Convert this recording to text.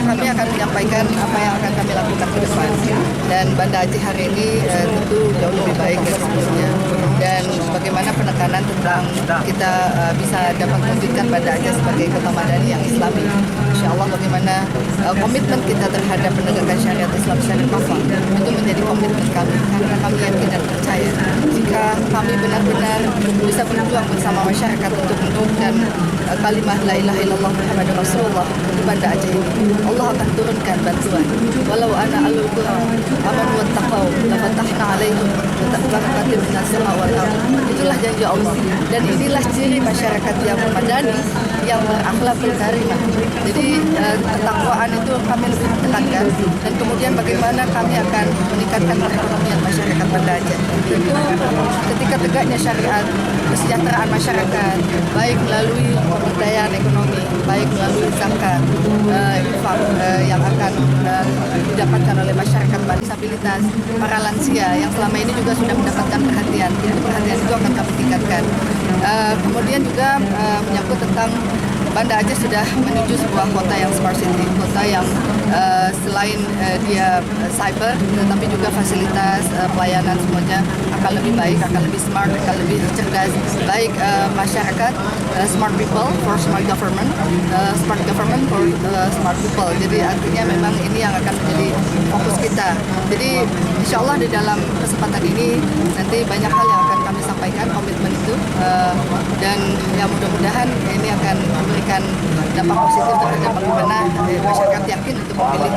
kami akan menyampaikan apa yang akan kami lakukan ke depan. Dan Banda Aceh hari ini tentu jauh lebih baik dari sebelumnya. Dan bagaimana penekanan tentang kita bisa dapat mewujudkan Banda Aceh sebagai kota madani yang Islami. Insya Allah bagaimana komitmen kita terhadap penegakan syariat Islam secara kafah itu menjadi komitmen kami, karena kami yakin dan percaya jika kami benar-benar bisa berjuang bersama masyarakat untuk menurunkan kalimat la ilaha illallah Muhammadur Rasulullah di Banda Aceh ini, Allah akan turunkan bantuan. Walau ana alul qura amanu wattaqau la fatahna alaihim barakatin minas sama wal ardh. Itulah janji Allah, dan inilah ciri masyarakat yang madani, yang berakhlakul karimah. Jadi ketakwaan itu kami lebih tekankan, dan kemudian bagaimana kami akan meningkatkan perekonomian masyarakat Banda Aceh. Tentu ketika tegaknya syariat, kesejahteraan masyarakat baik melalui pemberdayaan ekonomi, baik melalui zakat, infak yang akan didapatkan oleh masyarakat disabilitas, para lansia yang selama ini juga sudah mendapatkan perhatian. Perhatian itu akan kami tingkatkan. Kemudian juga menyangkut tentang Banda Aceh sudah menuju sebuah kota yang smart city, kota yang selain dia cyber, tetapi juga fasilitas pelayanan semuanya akan lebih baik, akan lebih smart, akan lebih cerdas. Baik masyarakat, smart people for smart government for smart people. Jadi artinya memang ini yang akan menjadi fokus kita. Jadi insya Allah di dalam kesempatan ini nanti banyak hal yang akan kami sampaikan, komitmen itu, dan ya mudah-mudahan ini akan memberikan dampak positif terhadap bagaimana masyarakat yakin untuk memilih